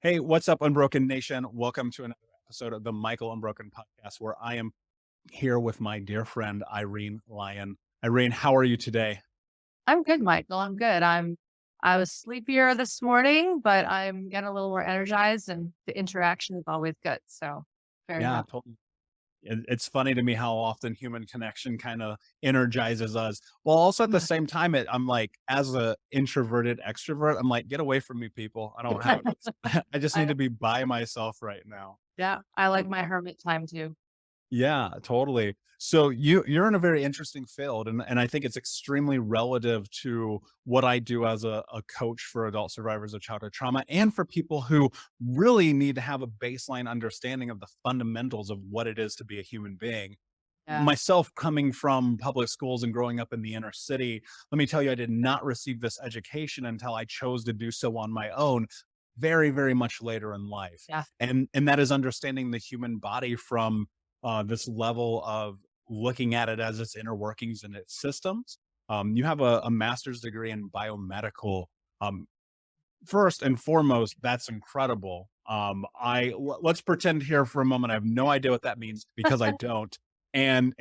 Hey, what's up, Unbroken Nation? Welcome to another episode of the Michael Unbroken podcast, where I am here with my dear friend, Irene Lyon. Irene, how are you today? I'm good, Michael. I'm good. I was sleepier this morning, but I'm getting a little more energized and the interaction is always good. So very Yeah, happy. totally. It's funny to me how often human connection kind of energizes us. Well, also at the Mhm. same time, I'm like, as a introverted extrovert, I'm like, get away from me, people. I don't have, I just need I to be by myself right now. yeah, I like my hermit time too. Yeah, totally. So you're in a very interesting field, and I think it's extremely relative to what I do as a coach for adult survivors of childhood trauma and for people who really need to have a baseline understanding of the fundamentals of what it is to be a human being. Yeah. Myself coming from public schools and growing up in the inner city, let me tell you, I did not receive this education until I chose to do so on my own very, very much later in life. Yeah. And that is understanding the human body from this level of looking at it as its inner workings and its systems. You have a master's degree in biomedical. Um, First and foremost, that's incredible. Let's pretend here for a moment I have no idea what that means because I don't. And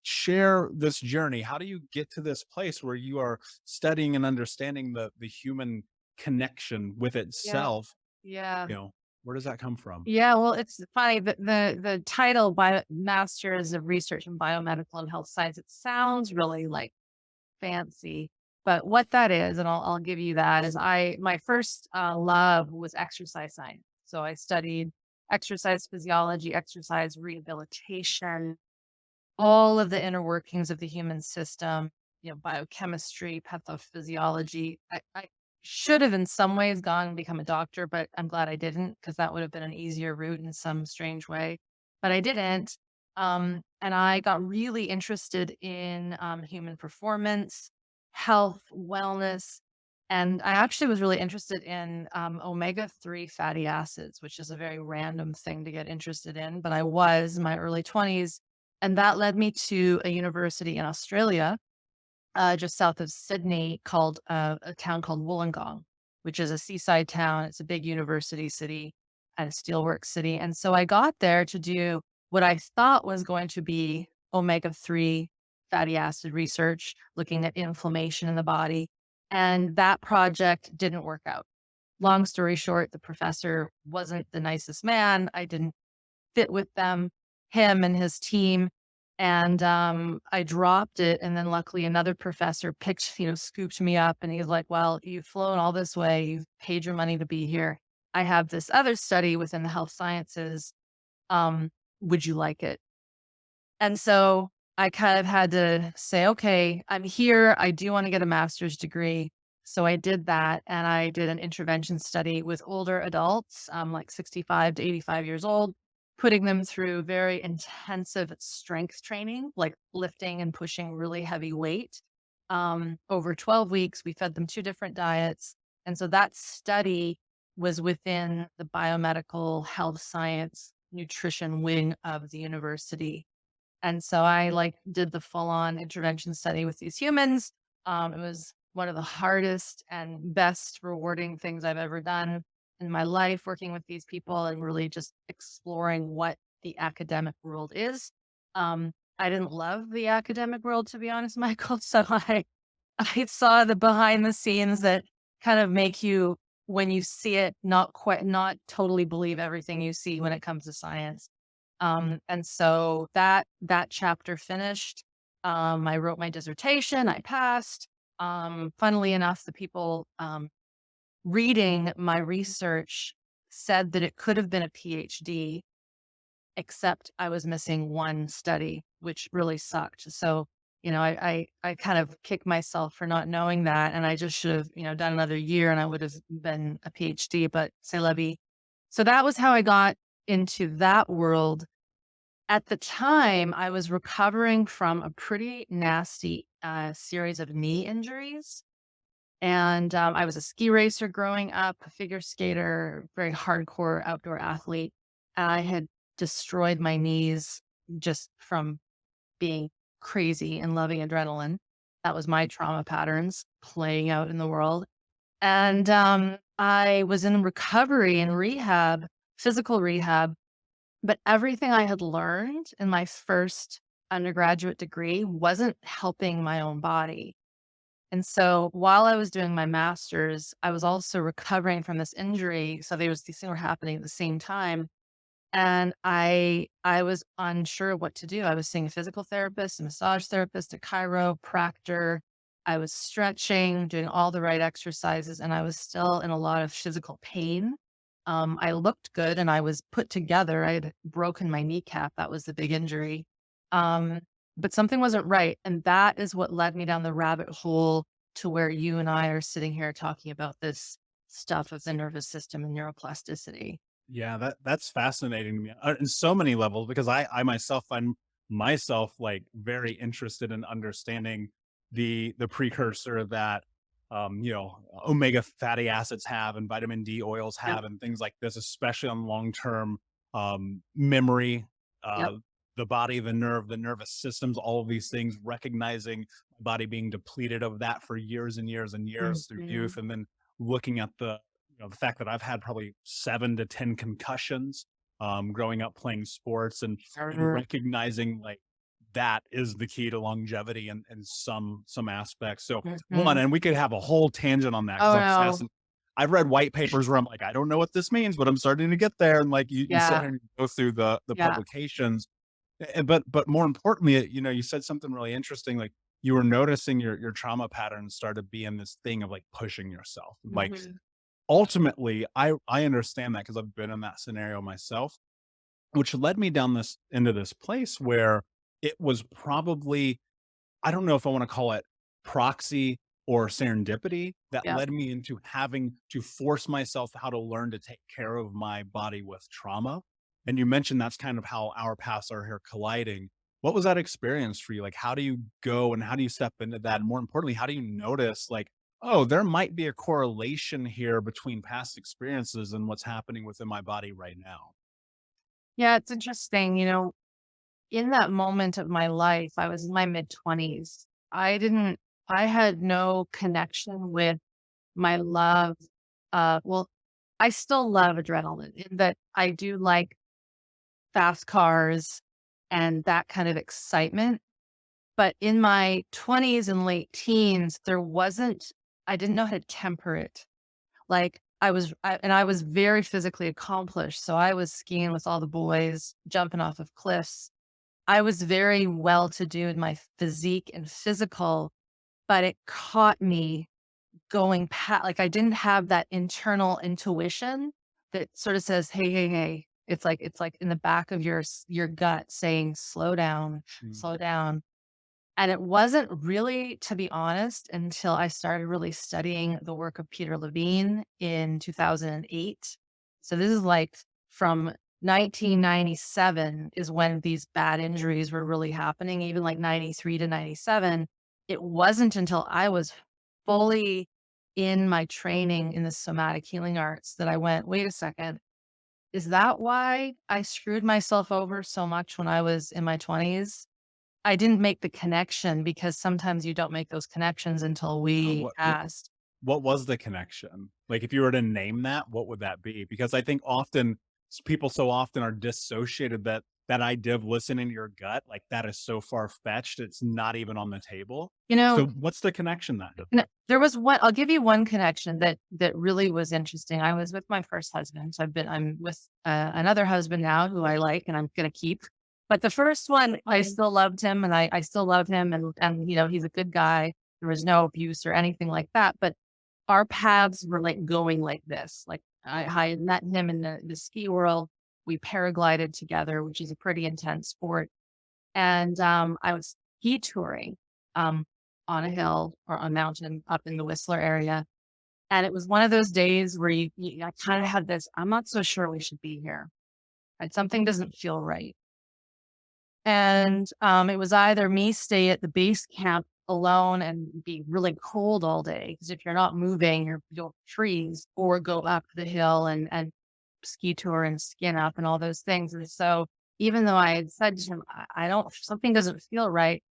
share this journey. How do you get to this place where you are studying and understanding the human connection with Yeah. itself? Yeah. You know, where does that come from? Yeah. Well, it's funny that the title bio Masters of Research in Biomedical and Health Science, it sounds really like fancy. But what that is, and I'll give you that, is my first love was exercise science. So I studied exercise physiology, exercise rehabilitation, all of the inner workings of the human system, biochemistry, pathophysiology. I should have in some ways gone and become a doctor, but I'm glad I didn't because that would have been an easier route in some strange way. But I didn't. And I got really interested in human performance, health, wellness. And I actually was really interested in omega-3 fatty acids, which is a very random thing to get interested in. But I was in my early 20s, and that led me to a university in Australia, just south of Sydney, called a town called Wollongong, which is a seaside town. It's a big university city and a steelworks city. And so I got there to do what I thought was going to be omega-3 fatty acid research, looking at inflammation in the body. And that project didn't work out. Long story short, the professor wasn't the nicest man. I didn't fit with him and his team. And I dropped it. And then luckily another professor scooped me up and he's like, well, you've flown all this way. You've paid your money to be here. I have this other study within the health sciences. Um, would you like it? And so I kind of had to say, okay, I'm here. I do want to get a master's degree. So I did that and I did an intervention study with older adults, like 65 to 85 years old, putting them through very intensive strength training, like lifting and pushing really heavy weight. Over 12 weeks, we fed them two different diets. And so that study was within the biomedical health science nutrition wing of the university, and so I like did the full on intervention study with these humans. It was one of the hardest and best rewarding things I've ever done in my life, working with these people and really just exploring what the academic world is. I didn't love the academic world, to be honest, Michael. So I saw the behind the scenes that kind of make you, when you see it, not totally believe everything you see when it comes to science. And so that chapter finished. I wrote my dissertation, I passed. Funnily enough, the people reading my research said that it could have been a PhD, except I was missing one study, which really sucked. So, I kind of kick myself for not knowing that. And I just should have, done another year and I would have been a PhD, but c'est la vie. So that was how I got into that world. At the time, I was recovering from a pretty nasty series of knee injuries. And I was a ski racer growing up, a figure skater, very hardcore outdoor athlete. I had destroyed my knees just from being crazy and loving adrenaline. That was my trauma patterns playing out in the world. And I was in recovery and rehab, physical rehab, but everything I had learned in my first undergraduate degree wasn't helping my own body. And so while I was doing my master's, I was also recovering from this injury. So there was these things were happening at the same time. And I was unsure of what to do. I was seeing a physical therapist, a massage therapist, a chiropractor. I was stretching, doing all the right exercises, and I was still in a lot of physical pain. I looked good and I was put together. I had broken my kneecap. That was the big injury. Um, but something wasn't right. And that is what led me down the rabbit hole to where you and I are sitting here talking about this stuff of the nervous system and neuroplasticity. Yeah, that's fascinating to me in so many levels because I myself find myself like very interested in understanding the precursor that omega fatty acids have and vitamin D oils Yep. have and things like this, especially on long-term memory, Yep. uh the body, the nervous systems, all of these things, recognizing my body being depleted of that for years and years and years through Mhm. youth, and then looking at the fact that I've had probably 7 to 10 concussions, growing up playing sports and Sure. recognizing, like, that is the key to longevity in some aspects. So, one, Mhm. and we could have a whole tangent on that because Oh, I'm no. fascinated. I've read white papers where I'm like, "I don't know what this means, but I'm starting to get there," and, like, you sit Yeah. here and you go through the Yeah. publications, but more importantly, you said something really interesting, like, you were noticing your trauma patterns started being this thing of, like, pushing yourself, like, Mhm. ultimately, I understand that because 'cause I've been in that scenario myself, which led me down this into this place where it was probably, I don't know if I wanna call it proxy or serendipity that Yep. led me into having to force myself how to learn to take care of my body with trauma. And you mentioned that's kind of how our paths are here colliding. What was that experience for you? Like, how do you go and how do you step into that? And more importantly, how do you notice, like, oh, there might be a correlation here between past experiences and what's happening within my body right now? Yeah, it's interesting, in that moment of my life, I was in my mid-20s. I had no connection with my love, well, I still love adrenaline in that I do like fast cars and that kind of excitement. But in my 20s and late teens, I didn't know how to temper it. Like, I was very physically accomplished, so I was skiing with all the boys, jumping off of cliffs. I was very well to do in my physique and physical, but it caught me going past. Like, I didn't have that internal intuition that sort of says, "Hey, hey, hey." It's like in the back of your gut saying, "Slow down, Mm. slow down." And it wasn't really, to be honest, until I started really studying the work of Peter Levine in 2008. So this is like from 1997 is when these bad injuries were really happening, even like 93 to 97. It wasn't until I was fully in my training in the somatic healing arts that I went, wait a second, is that why I screwed myself over so much when I was in my 20s? I didn't make the connection because sometimes you don't make those connections until Yeah, we what passed. what was the connection? Like, if you were to name that, what would that be? Because I think often people so often are dissociated that that idea of listening to your gut, like, that is so far-fetched, it's not even on the table. You know, So what's the connection then? there was one. I'll give you one connection that really was interesting. I was with my first husband. So I'm with another husband now who I like and I'm gonna keep. But the first one, I still loved him and I still love him and he's a good guy. There was no abuse or anything like that. But our paths were like going like this. Like I had met him in the ski world. We paraglided together, which is a pretty intense sport. And I was ski touring um, on a hill or on a mountain up in the Whistler area. And it was one of those days where I kind of had this, I'm not so sure we should be here. And something doesn't feel right. And it was either me stay at the base camp alone and be really cold all day, because if you're not moving, you'll freeze, or go up the hill and ski tour and skin up and all those things. And so even though I had said to him, I don't, something doesn't feel right,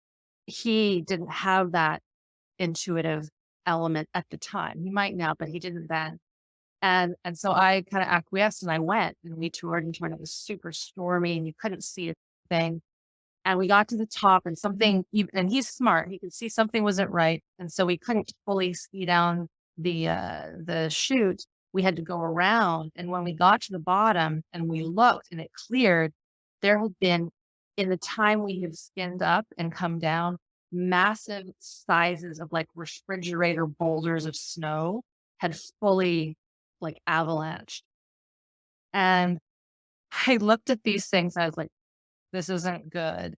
he didn't have that intuitive element at the time. He might now, but he didn't then. And so I kind of acquiesced and I went and we toured and toured. It was super stormy and you couldn't see a thing. And we got to the top and and he's smart. He could see something wasn't right. And so we couldn't fully ski down the chute. We had to go around. And when we got to the bottom and we looked and it cleared, there had been, in the time we had skinned up and come down, massive sizes of like refrigerator boulders of snow had fully like avalanched. And I looked at these things. I was like, this isn't good.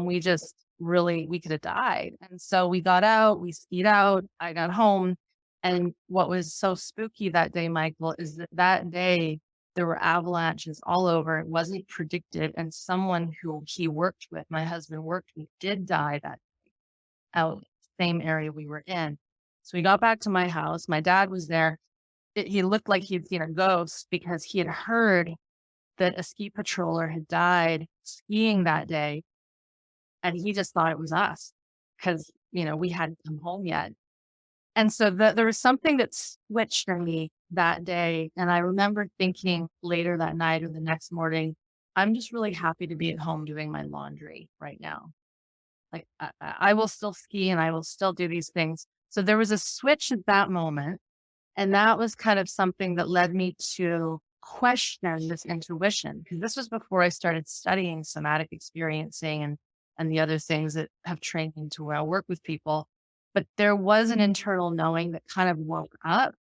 We just really, we could have died. And so we got out, we skied out, I got home. And what was so spooky that day, Michael, is that that day there were avalanches all over. It wasn't predicted. And someone who he worked with, my husband worked with, did die that out same area we were in. So we got back to my house. My dad was there. He looked like he'd seen a ghost because he had heard that a ski patroller had died skiing that day, and he just thought it was us because, we hadn't come home yet. And so there was something that switched for me that day. And I remember thinking later that night or the next morning, I'm just really happy to be at home doing my laundry right now. Like I will still ski and I will still do these things. So there was a switch at that moment. And that was kind of something that led me to question this intuition, because this was before I started studying somatic experiencing and the other things that have trained me to where I work with people. But there was an internal knowing that kind of woke up.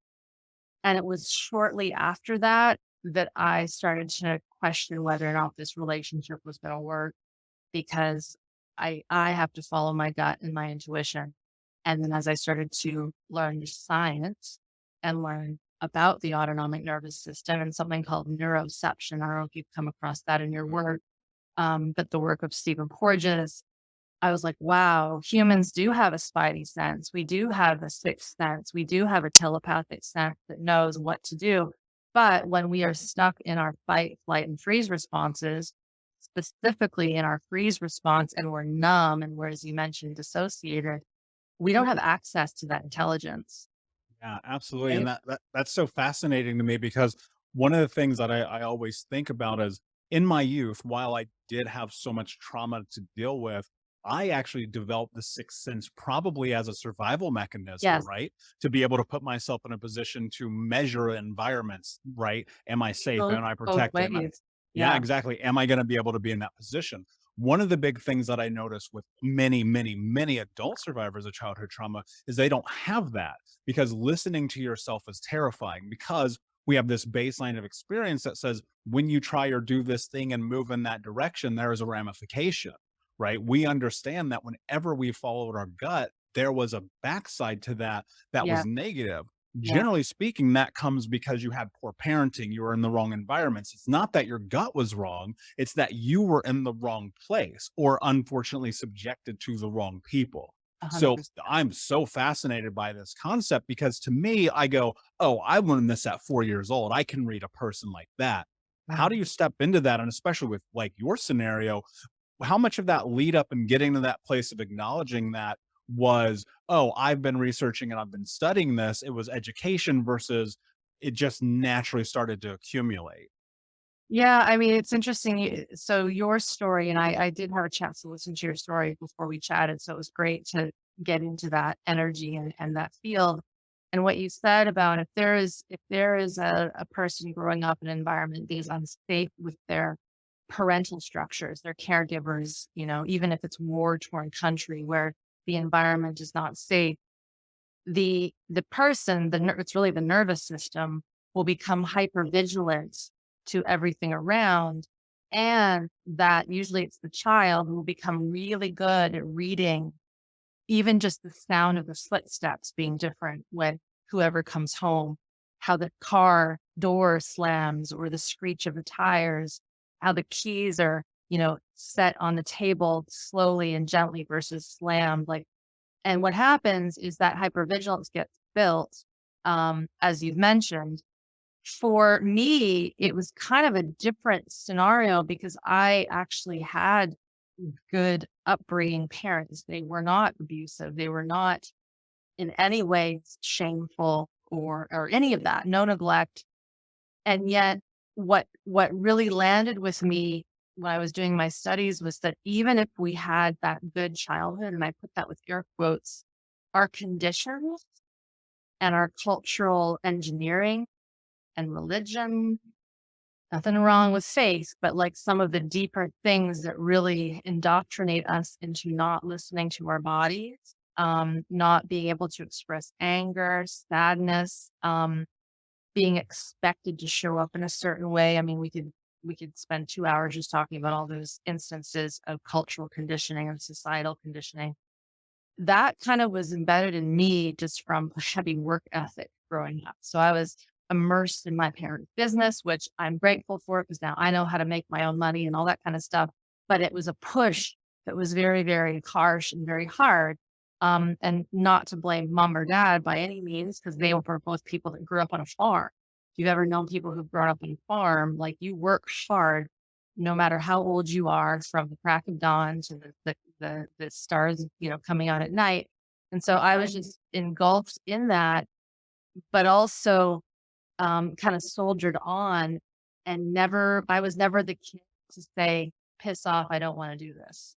And it was shortly after that that I started to question whether or not this relationship was going to work, because I have to follow my gut and my intuition. And then as I started to learn the science and learn about the autonomic nervous system and something called neuroception, I don't know if you've come across that in your work, but the work of Stephen Porges, I was like, wow, humans do have a spidey sense. We do have a sixth sense. We do have a telepathic sense that knows what to do. But when we are stuck in our fight, flight, and freeze responses, specifically in our freeze response, and we're numb and we're, as you mentioned, dissociated, we don't have access to that intelligence. Yeah, absolutely. And Right? that's so fascinating to me because one of the things that I always think about is in my youth, while I did have so much trauma to deal with, I actually developed the sixth sense probably as a survival mechanism, Yes. right? To be able to put myself in a position to measure environments, right? Am I safe? Both Am I both protected? ways. Yeah, Yeah. exactly. Am I going to be able to be in that position? One of the big things that I notice with many, many, many adult survivors of childhood trauma is they don't have that, because listening to yourself is terrifying, because we have this baseline of experience that says when you try or do this thing and move in that direction, there is a ramification, right? We understand that whenever we followed our gut, there was a backside to that that Yeah. was negative. Yeah. Generally speaking, that comes because you had poor parenting, you were in the wrong environments. It's not that your gut was wrong, it's that you were in the wrong place or unfortunately subjected to the wrong people. So 100%. I'm so fascinated by this concept because to me, I go, oh, I learned this at 4 years old. I can read a person like that. How do Mhm. you step into that? And especially with like your scenario, how much of that lead up and getting to that place of acknowledging that was, oh, I've been researching and I've been studying this. It was education versus it just naturally started to accumulate. Yeah, I mean, it's interesting. So your story, and I did have a chance to listen to your story before we chatted. So it was great to get into that energy and that field. And what you said about if there is a person growing up in an environment that is unsafe with their parental structures, their caregivers, even if it's war torn country where the environment is not safe, the person, it's really the nervous system will become hyper vigilant to everything around. And that usually it's the child who will become really good at reading even just the sound of the footsteps being different when whoever comes home, how the car door slams or the screech of the tires, how the keys are, set on the table slowly and gently versus slammed. Like, and what happens is that hypervigilance gets built, as you've mentioned. For me, it was kind of a different scenario because I actually had good upbringing parents. They were not abusive. They were not in any way shameful. or any of that, no neglect. And yet what really landed with me when I was doing my studies was that even if we had that good childhood, and I put that with air quotes, our conditions and our cultural engineering and religion, nothing wrong with faith, but like some of the deeper things that really indoctrinate us into not listening to our bodies, not being able to express anger, sadness, being expected to show up in a certain way. I mean, we could spend 2 hours just talking about all those instances of cultural conditioning and societal conditioning. That kind of was embedded in me just from a heavy work ethic growing up. So I was immersed in my parents' business, which I'm grateful for because now I know how to make my own money and all that kind of stuff. But it was a push that was very, very harsh and very hard. And not to blame mom or dad by any means, because they were both people that grew up on a farm. If you've ever known people who've grown up on a farm, like you work hard no matter how old you are, from the crack of dawn to the stars, coming out at night. And so I was just engulfed in that, but also kind of soldiered on, and I was never the kid to say, piss off, I don't want to do this.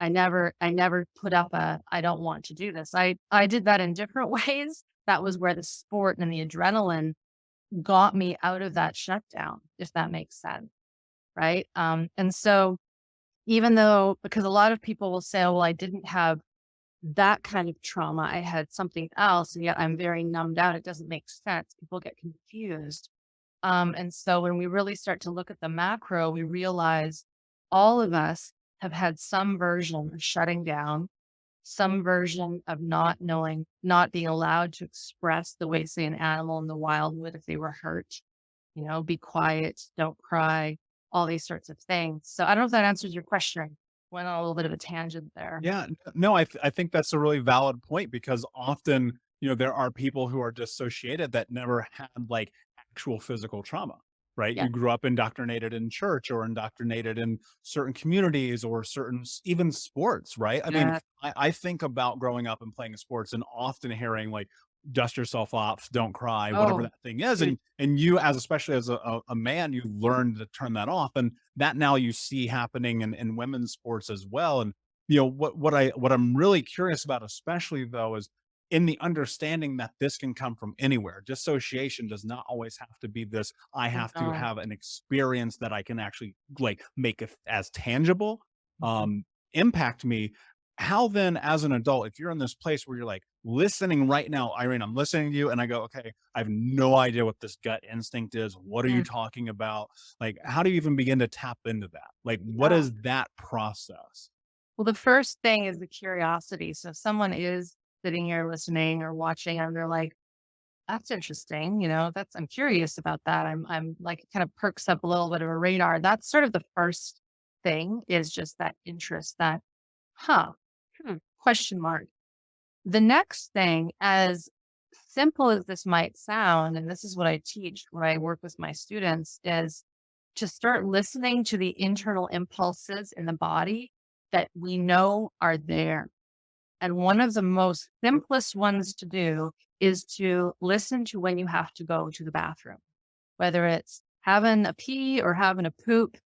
I never put up I don't want to do this. I did that in different ways. That was where the sport and the adrenaline got me out of that shutdown, if that makes sense. Right. And so even though, because a lot of people will say, oh, well, I didn't have that kind of trauma, I had something else, and yet I'm very numbed out. It doesn't make sense. People get confused. And so when we really start to look at the macro, we realize all of us have had some version of shutting down, some version of not knowing, not being allowed to express the way, say, an animal in the wild would if they were hurt. Be quiet, don't cry, all these sorts of things. So I don't know if that answers your question. I went on a little bit of a tangent there. Yeah, no, I think that's a really valid point because often, there are people who are dissociated that never had like actual physical trauma, right? Yeah. You grew up indoctrinated in church or indoctrinated in certain communities or certain even sports, right? I mean, Yeah. I think about growing up and playing sports and often hearing like dust yourself off, don't cry, whatever Oh, that thing is. dude. And you as especially as a man, you learn to turn that off. And that now you see happening in women's sports as well. And what I'm really curious about, especially though, is in the understanding that this can come from anywhere. Dissociation does not always have to be this. I have to No. have an experience that I can actually like make it as tangible, Mhm. impact me. How then, as an adult, if you're in this place where you're like listening right now, Irene, I'm listening to you, and I go, okay, I have no idea what this gut instinct is. What are you Mm. talking about? Like, how do you even begin to tap into that? Like, what Yeah. is that process? Well, the first thing is the curiosity. So if someone is sitting here listening or watching and they're like, that's interesting, I'm curious about that. I'm like, it kind of perks up a little bit of a radar. That's sort of the first thing, is just that interest, that, huh, question mark. The next thing, as simple as this might sound, and this is what I teach when I work with my students, is to start listening to the internal impulses in the body that we know are there. And one of the most simplest ones to do is to listen to when you have to go to the bathroom, whether it's having a pee or having a poop.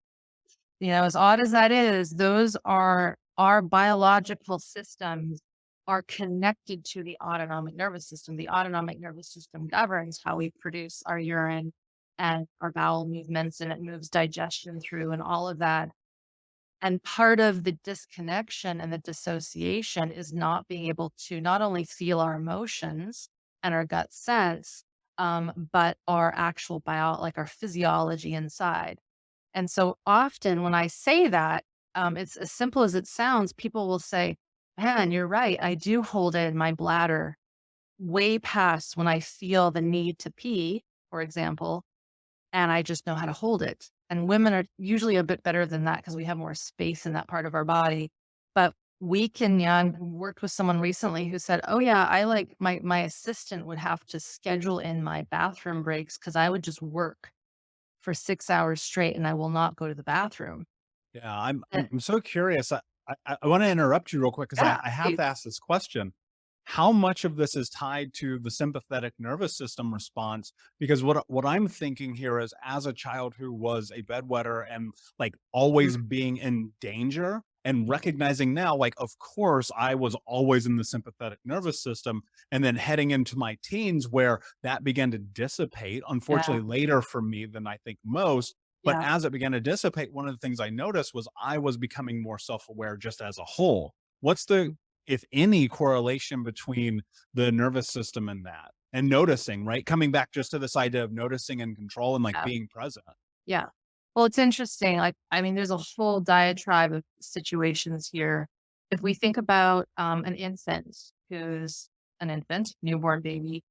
As odd as that is, those are our biological systems are connected to the autonomic nervous system. The autonomic nervous system governs how we produce our urine and our bowel movements, and it moves digestion through and all of that. And part of the disconnection and the dissociation is not being able to not only feel our emotions and our gut sense, but our actual like our physiology inside. And so often when I say that, it's as simple as it sounds. People will say, man, you're right. I do hold it in my bladder way past when I feel the need to pee, for example, and I just know how to hold it. And women are usually a bit better than that because we have more space in that part of our body. But we can, yeah, I worked with someone recently who said, oh yeah, I like my assistant would have to schedule in my bathroom breaks because I would just work for 6 hours straight and I will not go to the bathroom. Yeah, I'm Uh, I'm I'm so curious. I want to interrupt you real quick because yeah, I have please. to ask this question. how much of this is tied to the sympathetic nervous system response? Because what I'm thinking here is, as a child who was a bedwetter and like always Mm, being in danger, and recognizing now, like, of course I was always in the sympathetic nervous system, and then heading into my teens where that began to dissipate, yeah, unfortunately later for me than I think most. But yeah, as it began to dissipate, one of the things I noticed was I was becoming more self-aware just as a whole. What's the, mm, if any, correlation between the nervous system and that? And noticing, right? Coming back just to this idea of noticing and control and like yeah, being present. yeah. Well, it's interesting. Like, I mean, there's a whole diatribe of situations here. If we think about an infant who's an infant, newborn baby,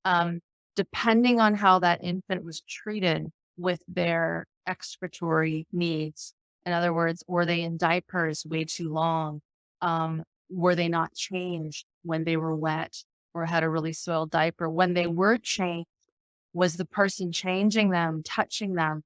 um, depending on how that infant was treated with their excretory needs, in other words, were they in diapers way too long? Were they not changed when they were wet or had a really soiled diaper? When they were changed, was the person changing them, touching them,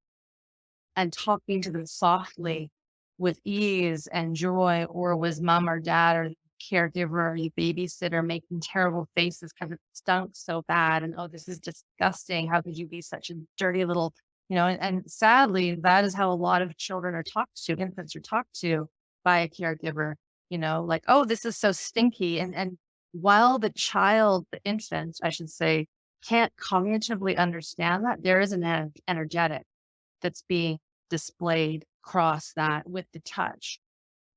and talking to them softly with ease and joy, or was mom or dad or the caregiver or the babysitter making terrible faces because it stunk so bad and, oh, this is disgusting. How could you be such a dirty little, and sadly, that is how a lot of children are talked to, infants are talked to by a caregiver, like, oh, this is so stinky. And while the child, the infant, I should say, can't cognitively understand that, there is an energetic that's being displayed across that with the touch.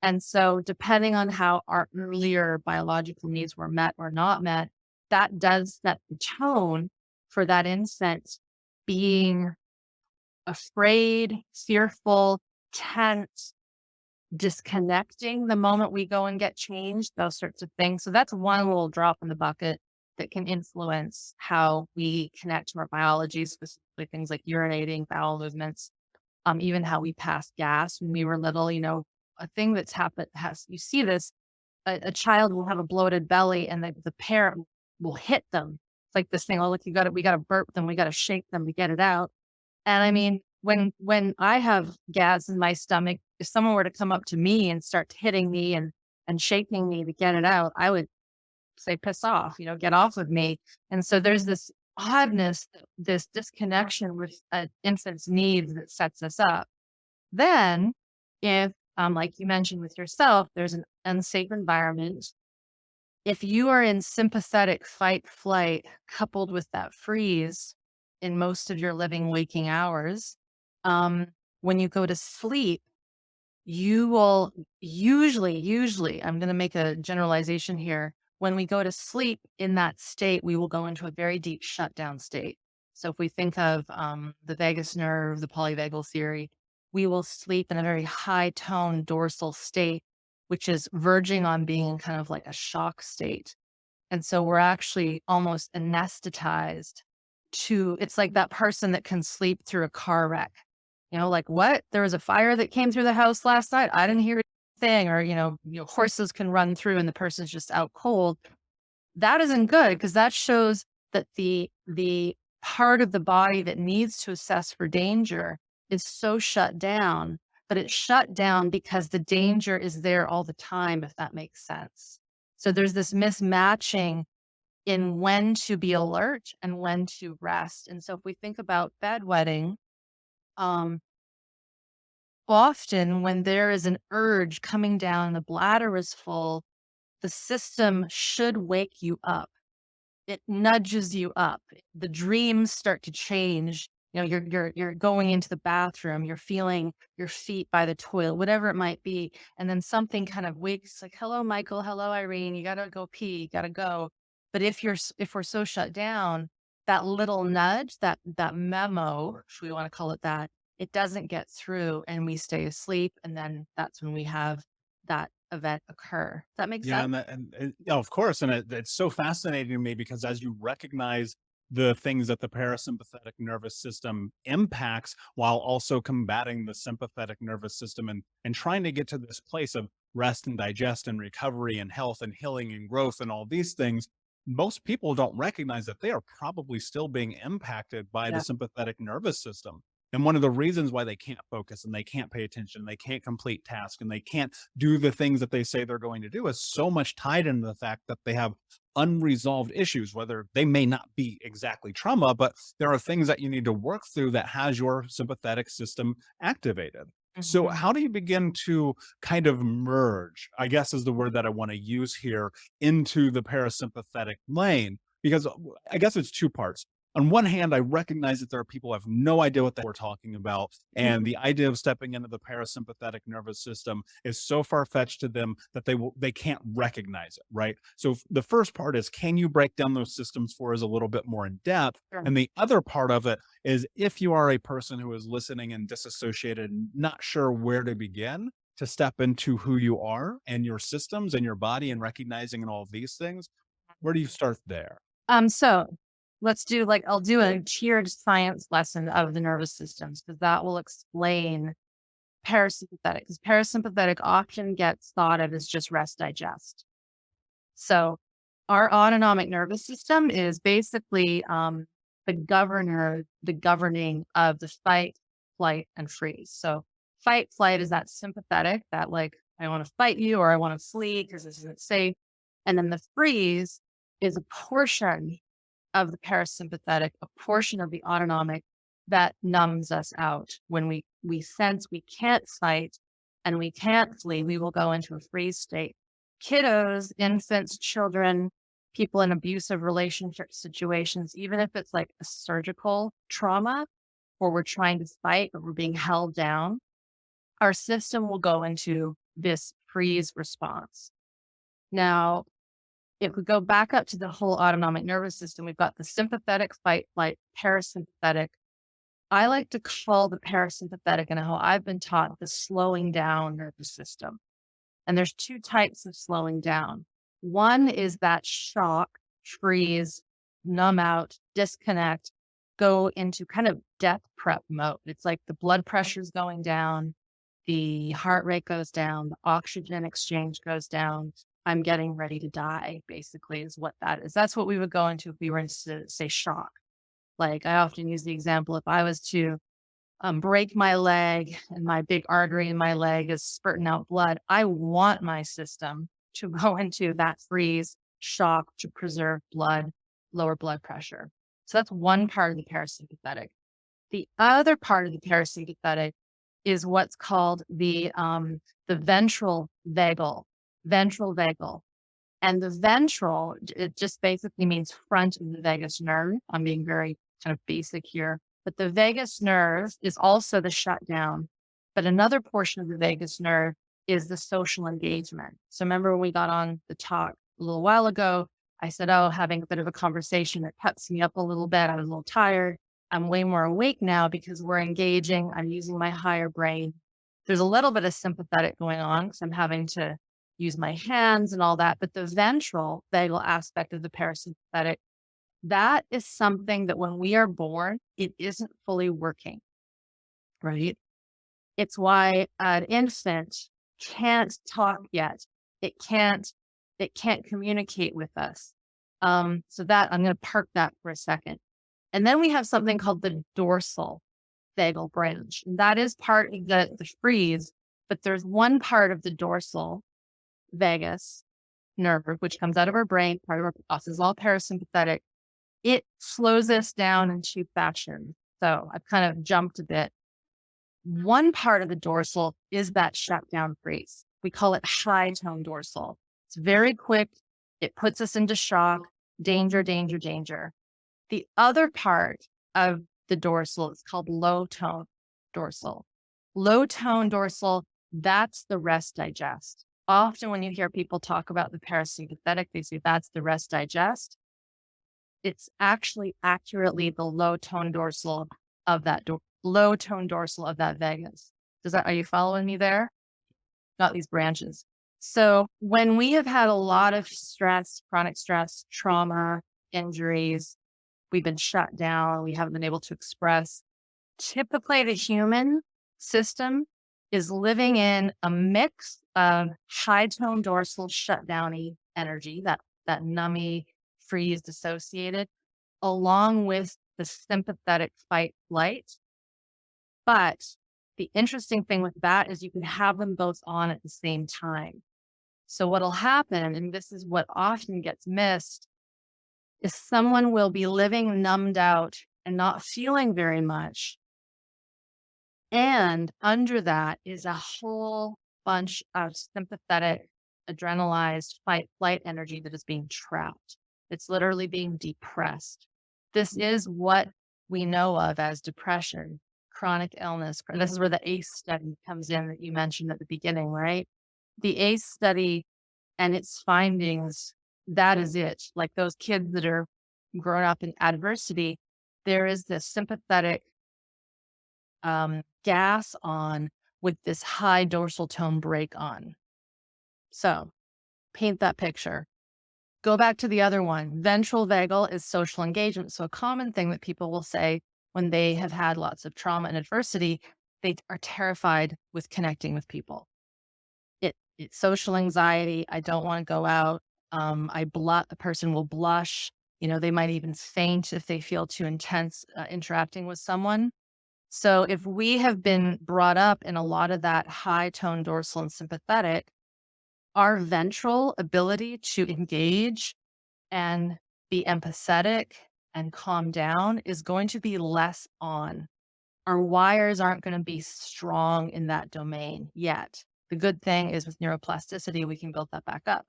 And so, depending on how our earlier biological needs were met or not met, that does set the tone for that infant being afraid, fearful, tense, disconnecting the moment we go and get changed, those sorts of things. So, that's one little drop in the bucket that can influence how we connect to our biology, specifically things like urinating, bowel movements, even how we pass gas when we were little, a thing that's happened has you see this, a child will have a bloated belly and the parent will hit them. It's like this thing, oh, look, we gotta burp them, we gotta shake them to get it out. And I mean, when I have gas in my stomach, if someone were to come up to me and start hitting me and shaking me to get it out, I would say, piss off, get off of me. And so there's this oddness, this disconnection with an infant's needs that sets us up. Then, if, like you mentioned with yourself, there's an unsafe environment. If you are in sympathetic fight flight coupled with that freeze in most of your living waking hours, um, when you go to sleep, you will usually, I'm going to make a generalization here. When we go to sleep in that state, we will go into a very deep shutdown state. So if we think of the vagus nerve, the polyvagal theory, we will sleep in a very high tone dorsal state, which is verging on being kind of like a shock state. And so we're actually almost anesthetized to, it's like that person that can sleep through a car wreck. Like, what? There was a fire that came through the house last night. I didn't hear a thing. Or, horses can run through and the person's just out cold. That isn't good because that shows that the part of the body that needs to assess for danger is so shut down, but it's shut down because the danger is there all the time, if that makes sense. So there's this mismatching in when to be alert and when to rest. And so if we think about bedwetting, um, often when there is an urge coming down, the bladder is full, the system should wake you up. It nudges you up. The dreams start to change. You're going into the bathroom, you're feeling your feet by the toilet, whatever it might be. And then something kind of wakes like, hello, Michael, hello, Irene, you gotta go pee, you gotta go. But if we're so shut down, that little nudge, that memo, if we want to call it that, it doesn't get through and we stay asleep. And then that's when we have that event occur. Does that make Yeah, sense? and yeah, of course, and it's so fascinating to me because as you recognize the things that the parasympathetic nervous system impacts while also combating the sympathetic nervous system, and trying to get to this place of rest and digest and recovery and health and healing and growth and all these things, most people don't recognize that they are probably still being impacted by the Yeah. sympathetic nervous system. And one of the reasons why they can't focus and they can't pay attention, they can't complete tasks, and they can't do the things that they say they're going to do is so much tied into the fact that they have unresolved issues, whether they may not be exactly trauma, but there are things that you need to work through that has your sympathetic system activated. So, Mhm. how do you begin to kind of merge, I guess is the word that I want to use here, into the parasympathetic lane? Because I guess it's two parts. On one hand, I recognize that there are people who have no idea what we're talking about. And the idea of stepping into the parasympathetic nervous system is so far fetched to them that they can't recognize it. Right. So the first part is, can you break down those systems for us a little bit more in depth? Sure. And the other part of it is, if you are a person who is listening and disassociated, and not sure where to begin to step into who you are and your systems and your body and recognizing and all of these things, where do you start there? So let's do like I'll do a tiered science lesson of the nervous systems because that will explain parasympathetic. Because parasympathetic often gets thought of as just rest digest. So our autonomic nervous system is basically the governing of the fight, flight, and freeze. So fight, flight is that sympathetic, that like I want to fight you or I want to flee because this isn't safe. And then the freeze is a portion of the parasympathetic, a portion of the autonomic that numbs us out. When we sense we can't fight and we can't flee, we will go into a freeze state. Kiddos, infants, children, people in abusive relationship situations, even if it's like a surgical trauma or we're trying to fight or we're being held down, our system will go into this freeze response. Now, if we go back up to the whole autonomic nervous system, we've got the sympathetic, fight, flight, parasympathetic. I like to call the parasympathetic, and how I've been taught, the slowing down nervous system. And there's two types of slowing down. One is that shock, freeze, numb out, disconnect, go into kind of death prep mode. It's like the blood pressure's going down, the heart rate goes down, the oxygen exchange goes down. I'm getting ready to die, basically, is what that is. That's what we would go into if we were to say shock. Like I often use the example, if I was to break my leg and my big artery in my leg is spurting out blood, I want my system to go into that freeze shock to preserve blood, lower blood pressure. So that's one part of the parasympathetic. The other part of the parasympathetic is what's called the ventral vagal. And the ventral, it just basically means front of the vagus nerve. I'm being very kind of basic here, but the vagus nerve is also the shutdown. But another portion of the vagus nerve is the social engagement. So remember when we got on the talk a little while ago, I said, oh, having a bit of a conversation that peps me up a little bit. I was a little tired. I'm way more awake now because we're engaging. I'm using my higher brain. There's a little bit of sympathetic going on because I'm having to use my hands and all that. But the ventral vagal aspect of the parasympathetic, that is something that when we are born, it isn't fully working, right? It's why an infant can't talk yet. It can't, it can't communicate with us. So that I'm going to park that for a second. And then we have something called the dorsal vagal branch. And that is part of the freeze, but there's one part of the dorsal vagus nerve, which comes out of our brain, part of our process, is all parasympathetic. It slows us down in two fashions. So I've kind of jumped a bit. One part of the dorsal is that shutdown freeze. We call it high tone dorsal. It's very quick. It puts us into shock, danger, danger, danger. The other part of the dorsal is called low tone dorsal. Low tone dorsal, that's the rest digest. Often when you hear people talk about the parasympathetic, they say that's the rest digest. It's actually accurately the low tone dorsal of that low tone dorsal of that vagus. Are you following me there? Got these branches. So when we have had a lot of stress, chronic stress, trauma, injuries, we've been shut down, we haven't been able to express. Typically, the human system is living in a mix of high tone dorsal shutdowny energy, that nummy, freeze, dissociated, along with the sympathetic fight flight. But the interesting thing with that is you can have them both on at the same time. So what'll happen, and this is what often gets missed, is someone will be living numbed out and not feeling very much. And under that is a whole bunch of sympathetic, adrenalized fight flight energy that is being trapped. It's literally being depressed. This is what we know of as depression, chronic illness. This is where the ACE study comes in that you mentioned at the beginning, right? The ACE study and its findings, that is it. Like those kids that are grown up in adversity, there is this sympathetic gas on with this high dorsal tone break on. So paint that picture. Go back to the other one. Ventral vagal is social engagement. So a common thing that people will say when they have had lots of trauma and adversity, they are terrified with connecting with people. It's social anxiety. I don't want to go out. A person will blush. They might even faint if they feel too intense interacting with someone. So if we have been brought up in a lot of that high tone dorsal and sympathetic, our ventral ability to engage and be empathetic and calm down is going to be less on. Our wires aren't going to be strong in that domain yet. The good thing is with neuroplasticity, we can build that back up,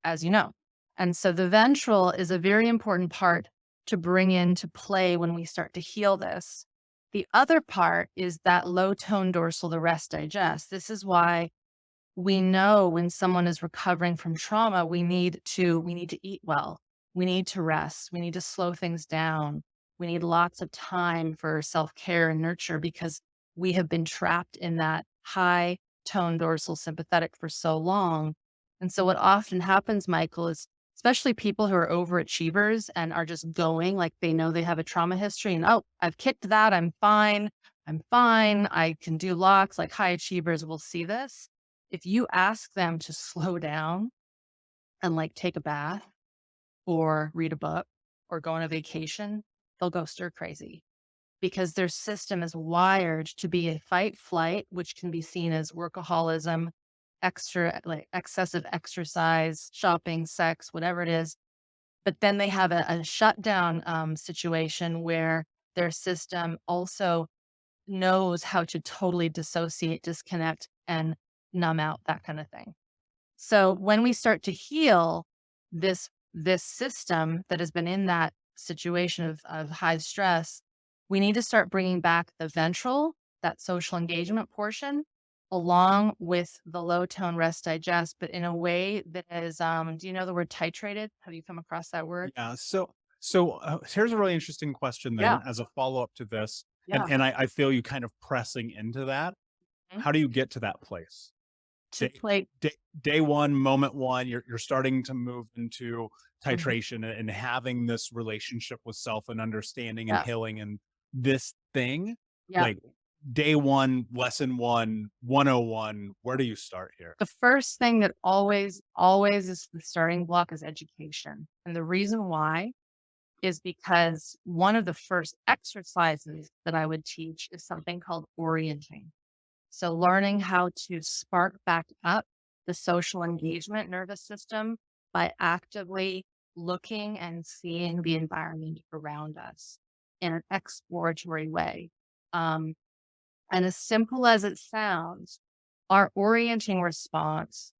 as you know. And so the ventral is a very important part to bring into play when we start to heal this. The other part is that low tone dorsal, the rest digest. This is why we know when someone is recovering from trauma, we need to eat well. We need to rest. We need to slow things down. We need lots of time for self-care and nurture because we have been trapped in that high tone dorsal sympathetic for so long. And so what often happens, Michael, is especially people who are overachievers and are just going like they know they have a trauma history and, oh, I've kicked that. I'm fine. I'm fine. I can do locks. Like high achievers will see this. If you ask them to slow down and like take a bath or read a book or go on a vacation, they'll go stir crazy because their system is wired to be a fight flight, which can be seen as workaholism, like excessive exercise, shopping, sex, whatever it is. But then they have a shutdown situation where their system also knows how to totally dissociate, disconnect, and numb out, that kind of thing. So when we start to heal this system that has been in that situation of high stress, we need to start bringing back the ventral, that social engagement portion, along with the low tone rest digest, but in a way that is, do you know the word titrated? Have you come across that word? Yeah. So here's a really interesting question Yeah. then, as a follow up to this, and Yeah. I feel you kind of pressing into that. Mhm. How do you get to that place? To Day play. day, day one, moment one, you're starting to move into Mhm. titration and having this relationship with self and understanding and Yeah. healing and this thing. Yeah. Like day one, lesson one, 101. Where do you start here? The first thing that always is the starting block is education. And the reason why is because one of the first exercises that I would teach is something called orienting. So learning how to spark back up the social engagement nervous system by actively looking and seeing the environment around us in an exploratory way. Um, and as simple as it sounds, our orienting response,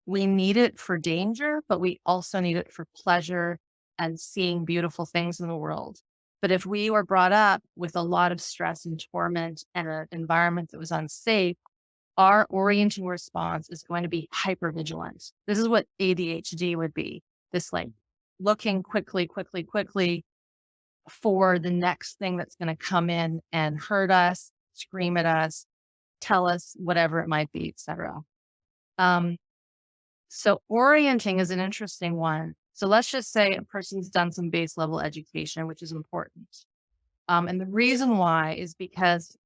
we need it for danger, but we also need it for pleasure and seeing beautiful things in the world. But if we were brought up with a lot of stress and torment and an environment that was unsafe, our orienting response is going to be hypervigilance. This is what ADHD would be. This like looking quickly for the next thing that's going to come in and hurt us, scream at us, tell us whatever it might be, etc. Um, so orienting is an interesting one. So let's just say a person's done some base level education, which is important. And the reason why is because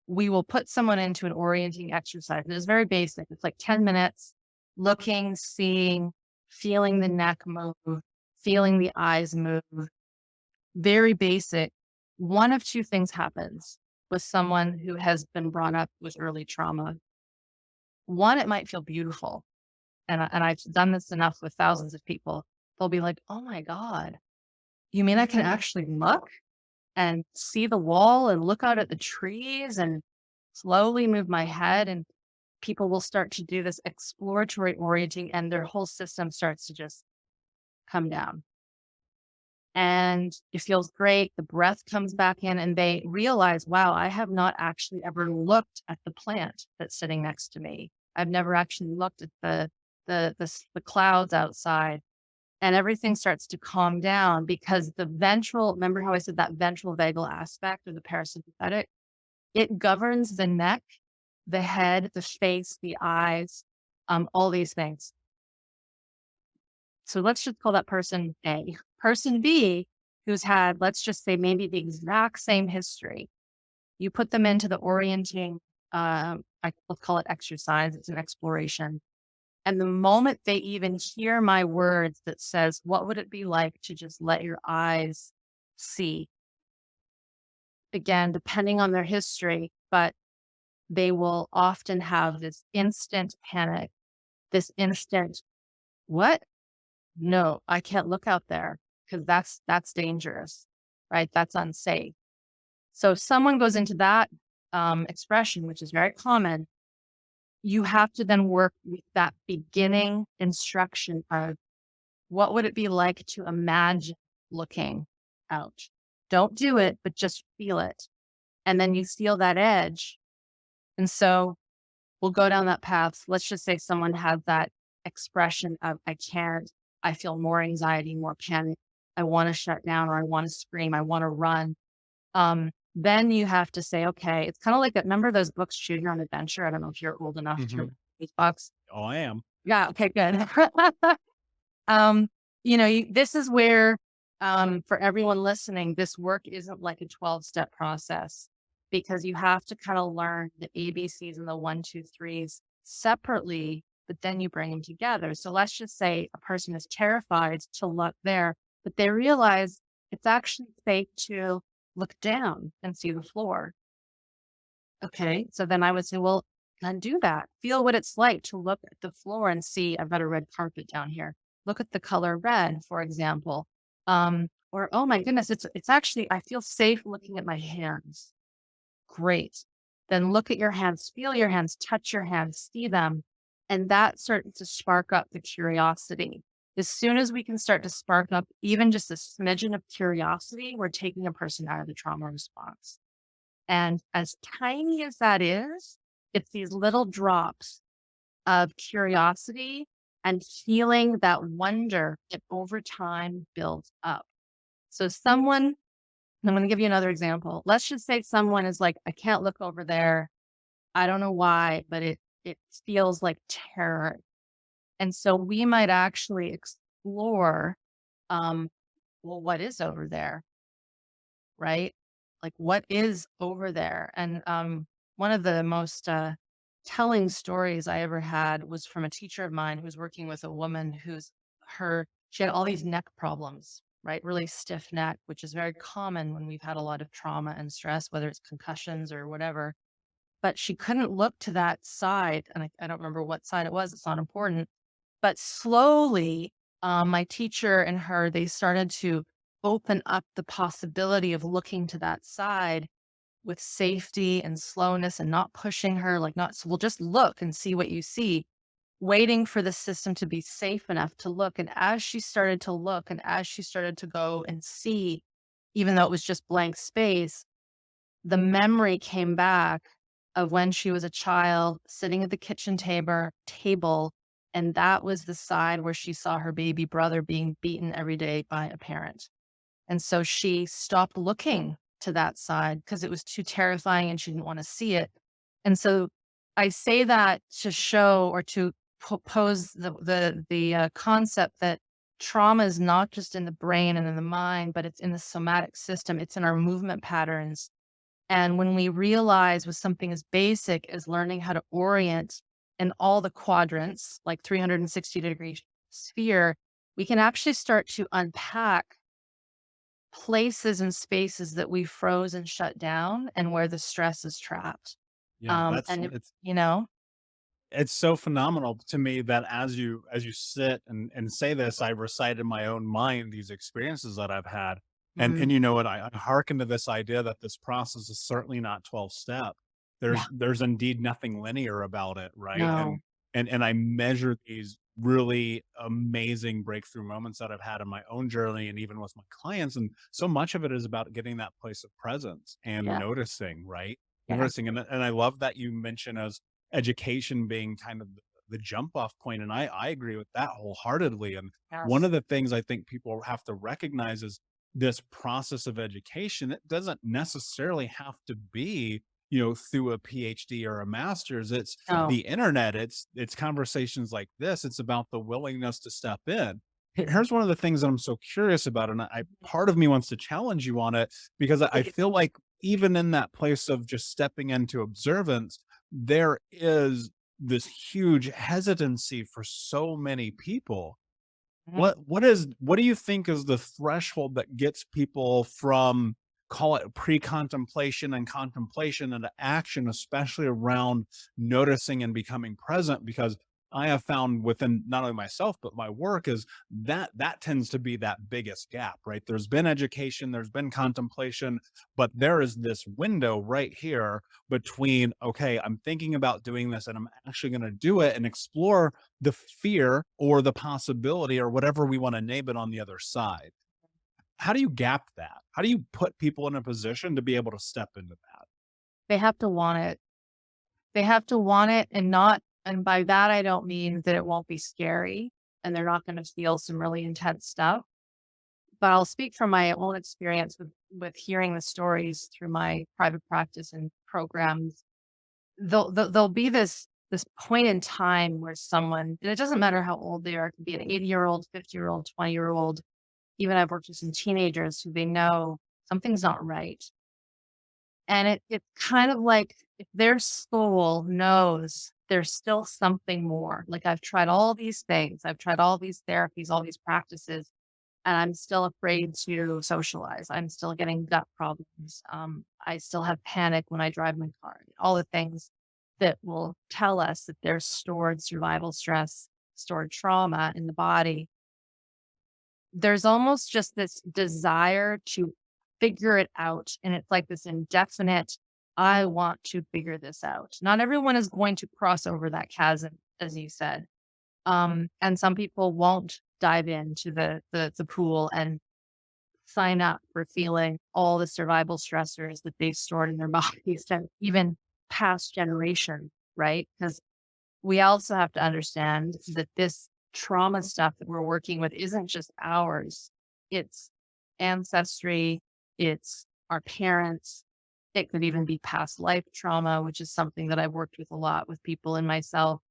we will put someone into an orienting exercise. It is very basic. It's like 10 minutes, looking, seeing, feeling the neck move, feeling the eyes move. Very basic. One of two things happens. with someone who has been brought up with early trauma, one, it might feel beautiful. And I've done this enough with thousands of people. They'll be like, oh my God, you mean I can actually look and see the wall and look out at the trees and slowly move my head? And people will start to do this exploratory orienting and their whole system starts to just come down. And it feels great. The breath comes back in and they realize, wow, I have not actually ever looked at the plant that's sitting next to me. I've never actually looked at the clouds outside, and everything starts to calm down because the ventral, remember how I said that ventral vagal aspect of the parasympathetic, it governs the neck, the head, the face, the eyes, all these things. So let's just call that person A. Person B, who's had, let's just say, maybe the exact same history. You put them into the orienting, let's call it exercise. It's an exploration. And the moment they even hear my words that says, what would it be like to just let your eyes see? Again, depending on their history, but they will often have this instant panic, this instant, what? No, I can't look out there because that's dangerous, right? That's unsafe. So if someone goes into that expression, which is very common, you have to then work with that beginning instruction of what would it be like to imagine looking out? Don't do it, but just feel it. And then you feel that edge. And so we'll go down that path. Let's just say someone has that expression of, I can't, I feel more anxiety, more panic. I want to shut down or I want to scream. I want to run. Then you have to say, okay, it's kind of like that. Remember those books, Choose Your Own Adventure? I don't know if you're old enough to Hmm. remember these books. Oh, I am. Yeah. Okay, good. um, this is where, for everyone listening, this work isn't like a 12-step process because you have to kind of learn the ABCs and the one, two, threes separately, but then you bring them together. So let's just say a person is terrified to look there, but they realize it's actually safe to look down and see the floor. Okay. So then I would say, well, then do that. Feel what it's like to look at the floor and see, I've got a red carpet down here. Look at the color red, for example. Or, oh my goodness, it's actually, I feel safe looking at my hands. Great. Then look at your hands, feel your hands, touch your hands, see them. And that starts to spark up the curiosity. As soon as we can start to spark up even just a smidgen of curiosity, we're taking a person out of the trauma response. And as tiny as that is, it's these little drops of curiosity and feeling that wonder that over time builds up. So I'm going to give you another example. Let's just say someone is like, I can't look over there. I don't know why, but it feels like terror. And so we might actually explore, well, what is over there? Right? Like, what is over there? And one of the most telling stories I ever had was from a teacher of mine who was working with a woman she had all these neck problems, right? Really stiff neck, which is very common when we've had a lot of trauma and stress, whether it's concussions or whatever. But she couldn't look to that side. And I don't remember what side it was. It's not important. But slowly, my teacher and her, they started to open up the possibility of looking to that side with safety and slowness and not pushing her, like not, so we'll just look and see what you see, waiting for the system to be safe enough to look. And as she started to look and as she started to go and see, even though it was just blank space, the memory came back of when she was a child sitting at the kitchen table, and that was the side where she saw her baby brother being beaten every day by a parent. And so she stopped looking to that side because it was too terrifying and she didn't want to see it. And so I say that to show or to pose the concept that trauma is not just in the brain and in the mind, but it's in the somatic system. It's in our movement patterns. And when we realize with something as basic as learning how to orient in all the quadrants, like 360-degree sphere, we can actually start to unpack places and spaces that we froze and shut down and where the stress is trapped. Yeah, And it's you know, it's so phenomenal to me that as you sit and say this, I recite in my own mind these experiences that I've had. mhm, And you know what, I hearken to this idea that this process is certainly not 12 step. yeah, There's indeed nothing linear about it, right? no, And I measure these really amazing breakthrough moments that I've had in my own journey and even with my clients. And so much of it is about getting that place of presence and yeah, noticing, right? yeah, Noticing. And I love that you mention as education being kind of the jump off point, and I agree with that wholeheartedly. And one yes, of the things I think people have to recognize is this process of education, it doesn't necessarily have to be, through a PhD or a master's. It's no, the internet, it's conversations like this. It's about the willingness to step in. Here's one of the things that I'm so curious about, and I part of me wants to challenge you on it, because I please. feel like even in that place of just stepping into observance, there is this huge hesitancy for so many people. Mhm. What do you think is the threshold that gets people from, call it pre-contemplation and contemplation, into action, especially around noticing and becoming present? Because I have found within not only myself but my work is that tends to be that biggest gap, right? There's been education, there's been contemplation, but there is this window right here between, okay, I'm thinking about doing this and I'm actually going to do it and explore the fear or the possibility or whatever we want to name it on the other side. How do you gap that? How do you put people in a position to be able to step into that? They have to want it. They have to want it and not, and by that, I don't mean that it won't be scary and they're not gonna feel some really intense stuff, but I'll speak from my own experience with hearing the stories through my private practice and programs. There'll be this point in time where someone, and it doesn't matter how old they are, it could be an 80-year-old, 50-year-old, 20-year-old, even I've worked with some teenagers who they know something's not right. And it's kind of like if their soul knows there's still something more. Like I've tried all these things, I've tried all these therapies, all these practices, and I'm still afraid to socialize. I'm still getting gut problems. I still have panic when I drive my car. All the things that will tell us that there's stored survival stress, stored trauma in the body. There's almost just this desire to figure it out, and it's like this indefinite, "I want to figure this out." Not everyone is going to cross over that chasm, as you said, and some people won't dive into the pool and sign up for feeling all the survival stressors that they've stored in their bodies and even past generation, right? Because we also have to understand that this trauma stuff that we're working with isn't just ours. It's ancestry, it's our parents. It could even be past life trauma, which is something that I've worked with a lot with people and myself.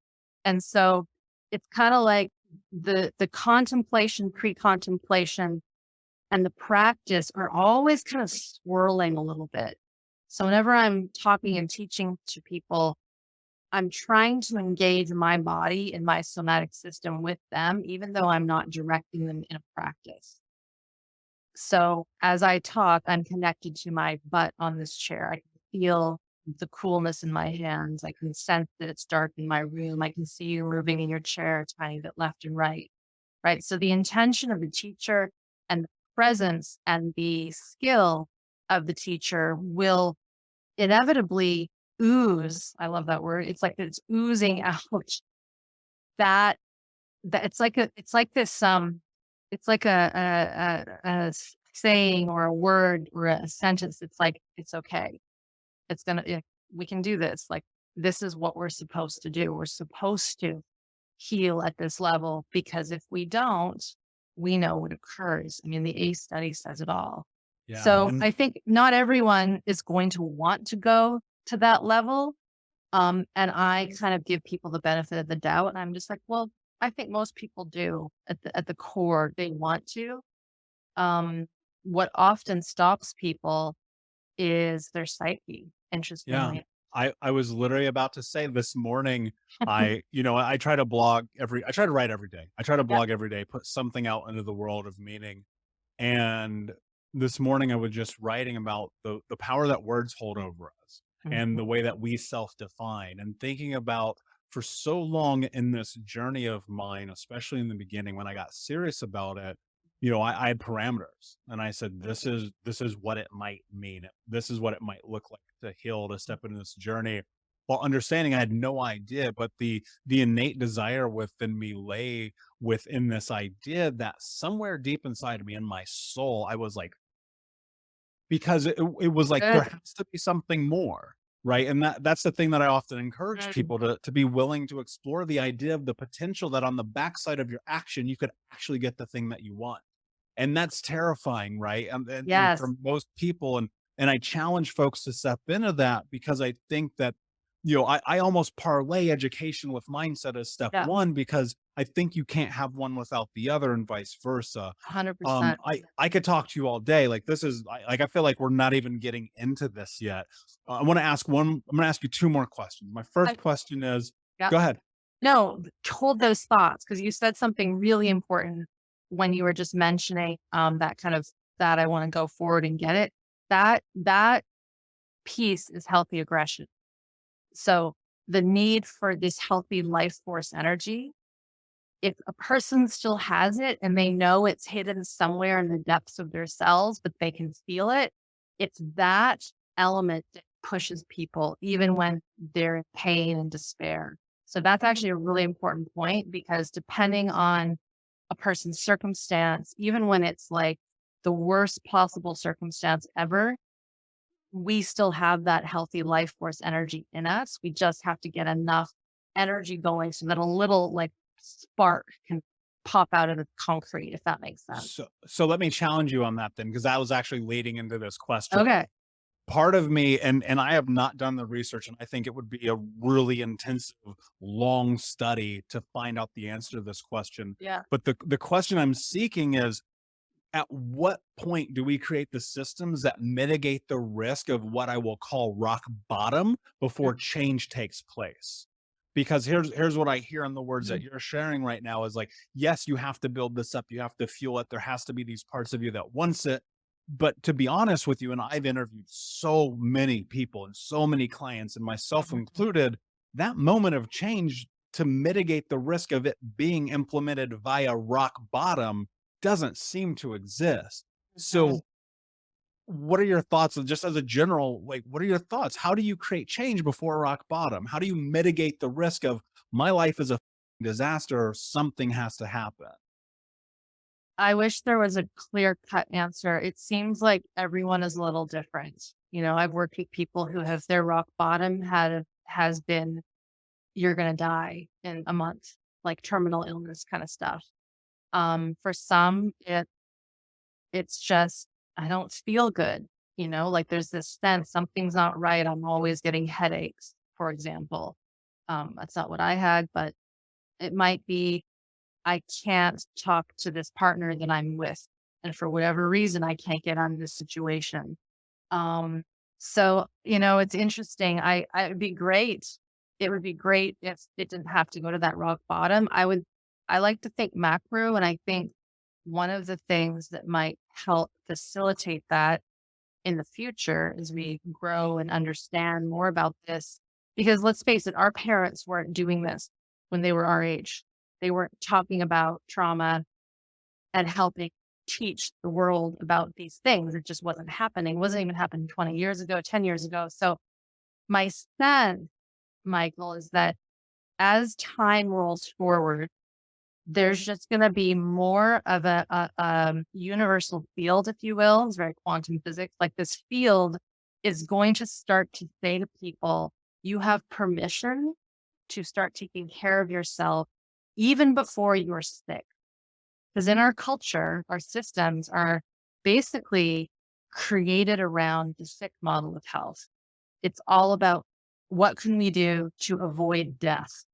And so it's kind of like the contemplation, pre-contemplation, and the practice are always kind of swirling a little bit. So whenever I'm talking and teaching to people, I'm trying to engage my body and my somatic system with them, even though I'm not directing them in a practice. So as I talk, I'm connected to my butt on this chair. I can feel the coolness in my hands. I can sense that it's dark in my room. I can see you moving in your chair a tiny bit left and right. Right. So the intention of the teacher and the presence and the skill of the teacher will inevitably ooze. I love that word. It's like it's oozing out that it's like this it's like saying or a word or a sentence. It's like it's okay. It's gonna we can do this. Like this is what we're supposed to do. We're supposed to heal at this level because if we don't, we know what occurs. I mean, the ACE study says it all. Yeah. So And I think not everyone is going to want to go to that level. And I kind of give people the benefit of the doubt. And I'm just like, well, I think most people do at the core, they want to. Um, what often stops people is their psyche, yeah, interestingly. I was literally about to say this morning, I try to I try to write every day. I try to Yeah. blog every day, put something out into the world of meaning. And this morning I was just writing about the power that words hold over us and Mhm. the way that we self-define, and thinking about for so long in this journey of mine, especially in the beginning when I got serious about it, I had parameters and I said, this is what it might mean. This is what it might look like to heal, to step into this journey. While understanding I had no idea, but the innate desire within me lay within this idea that somewhere deep inside of me in my soul, I was like, because it was like, there Good. has to be something more, right? And that's the thing that I often encourage Mm. people to be willing to explore the idea of the potential that on the backside of your action, you could actually get the thing that you want. And that's terrifying, right? And for Yes. most people, and I challenge folks to step into that because I think that, I almost parlay education with mindset as step Yeah. one, because I think you can't have one without the other and vice versa. 100%. I could talk to you all day. Like this is like I feel like we're not even getting into this yet. I want to ask one. I'm going to ask you two more questions. My I first question is, yeah. go ahead. No, hold those thoughts because you said something really important when you were just mentioning, that kind of that I wanna go forward and get it. That piece is healthy aggression. So, the need for this healthy life force energy, if a person still has it and they know it's hidden somewhere in the depths of their cells, but they can feel it, it's that element that pushes people even when they're in pain and despair. So that's actually a really important point because depending on a person's circumstance, even when it's like the worst possible circumstance ever, we still have that healthy life force energy in us. We just have to get enough energy going so that a little like spark can pop out of the concrete, if that makes sense. So let me challenge you on that then, because that was actually leading into this question. Okay. Part of me, and I have not done the research, and I think it would be a really intensive, long study to find out the answer to this question. Yeah. But the question I'm seeking is, at what point do we create the systems that mitigate the risk of what I will call rock bottom before change takes place? Because here's what I hear in the words that Mhm. you're sharing right now is like, yes, you have to build this up, you have to fuel it. There has to be these parts of you that wants it. But to be honest with you, and I've interviewed so many people and so many clients, and myself Mhm. included, that moment of change to mitigate the risk of it being implemented via rock bottom doesn't seem to exist. Mhm. So, what are your thoughts, just as a general, like, what are your thoughts? How do you create change before rock bottom? How do you mitigate the risk of my life is a disaster or something has to happen? I wish there was a clear cut answer. It seems like everyone is a little different. I've worked with people who have their rock bottom has been you're gonna die in a month, like terminal illness kind of stuff. For some, it's just, I don't feel good, like there's this sense something's not right. I'm always getting headaches, for example. That's not what I had, but it might be I can't talk to this partner that I'm with. And for whatever reason, I can't get out of this situation. Um, so, it's interesting. I would be great. It would be great if it didn't have to go to that rock bottom. I like to think macro. And I think one of the things that might help facilitate that in the future as we grow and understand more about this, because let's face it, our parents weren't doing this when they were our age. They weren't talking about trauma and helping teach the world about these things. It just wasn't happening. It wasn't even happening 20 years ago, 10 years ago. So my sense, Michael, is that as time rolls forward, there's just going to be more of a universal field, if you will. It's very quantum physics. Like this field is going to start to say to people, you have permission to start taking care of yourself even before you're sick. Because in our culture, our systems are basically created around the sick model of health. It's all about what can we do to avoid death,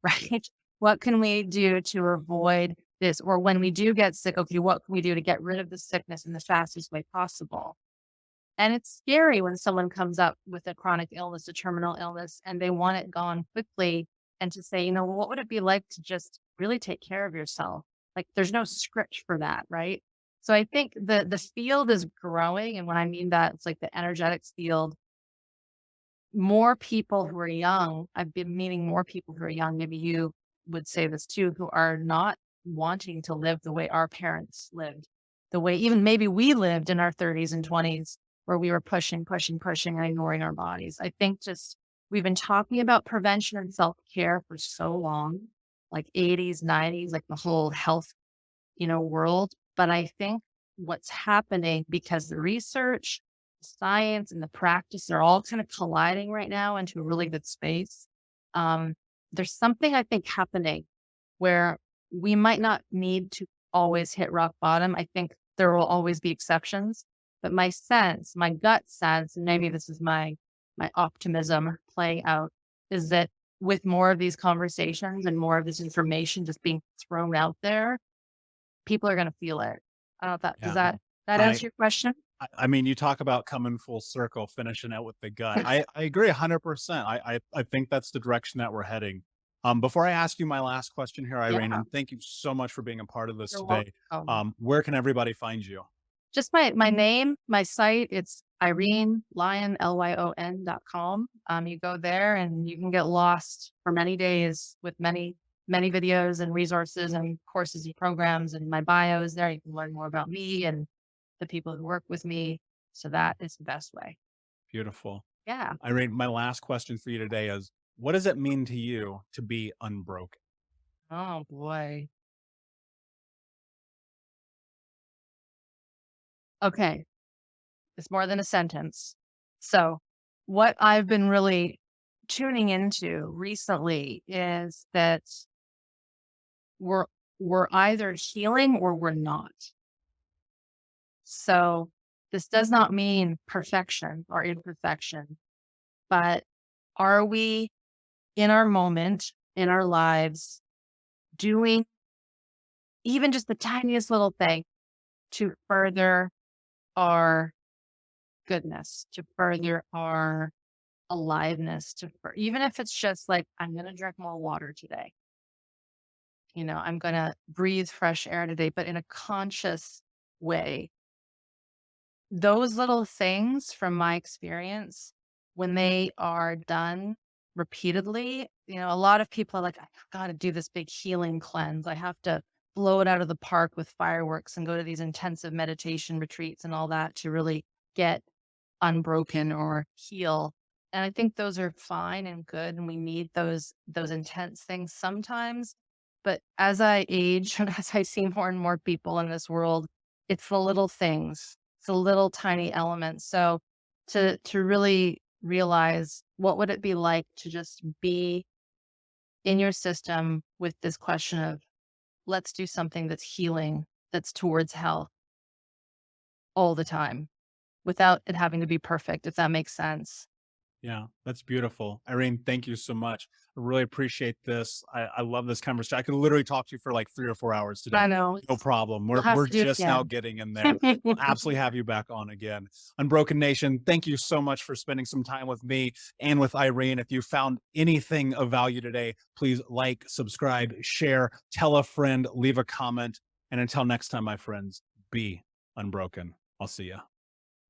right? What can we do to avoid this? Or when we do get sick, okay, what can we do to get rid of the sickness in the fastest way possible? And it's scary when someone comes up with a chronic illness, a terminal illness, and they want it gone quickly. And to say, what would it be like to just really take care of yourself? Like there's no script for that, right? So I think the field is growing, and when I mean that, it's like the energetics field. More people who are young, I've been meeting more people who are young, maybe you would say this too, who are not wanting to live the way our parents lived, the way even maybe we lived in our 30s and 20s, where we were pushing, pushing, pushing, and ignoring our bodies. I think just we've been talking about prevention and self care for so long, like 80s, 90s, like the whole health, world. But I think what's happening because the research, science, and the practice are all kind of colliding right now into a really good space. Um, there's something I think happening where we might not need to always hit rock bottom. I think there will always be exceptions, but my sense, my gut sense, and maybe this is my optimism playing out, is that with more of these conversations and more of this information just being thrown out there, people are gonna feel it. I don't know if that does Yeah. that I answer your question? I mean, you talk about coming full circle, finishing out with the gut. I agree 100%. I think that's the direction that we're heading. Before I ask you my last question here, Irene, Yeah, and thank you so much for being a part of this you're today. welcome. Where can everybody find you? Just my name, my site, it's Irene Lyon, Lyon.com. You go there and you can get lost for many days with many, many videos and resources and courses and programs, and my bio is there. You can learn more about me and the people who work with me. So that is the best way. Beautiful. Yeah. Irene, my last question for you today is, what does it mean to you to be unbroken? Oh boy. Okay. It's more than a sentence. So, what I've been really tuning into recently is that we're we're either healing or we're not. So, this does not mean perfection or imperfection, but are we in our moment, in our lives, doing even just the tiniest little thing to further our goodness, to further our aliveness, even if it's just like, I'm going to drink more water today. I'm going to breathe fresh air today, but in a conscious way. Those little things from my experience, when they are done repeatedly, a lot of people are like, I've got to do this big healing cleanse. I have to blow it out of the park with fireworks and go to these intensive meditation retreats and all that to really get unbroken or heal. And I think those are fine and good, and we need those intense things sometimes. But as I age and as I see more and more people in this world, it's the little things, it's the little tiny elements. So to really realize what would it be like to just be in your system with this question of let's do something that's healing, that's towards health all the time without it having to be perfect, if that makes sense. Yeah, that's beautiful. Irene, thank you so much. I really appreciate this. I love this conversation. I could literally talk to you for like 3 or 4 hours today. I know. No problem. We'll have We're to do it just now again. getting in there. We'll absolutely have you back on again. Unbroken Nation, thank you so much for spending some time with me and with Irene. If you found anything of value today, please like, subscribe, share, tell a friend, leave a comment. And until next time, my friends, be unbroken. I'll see you.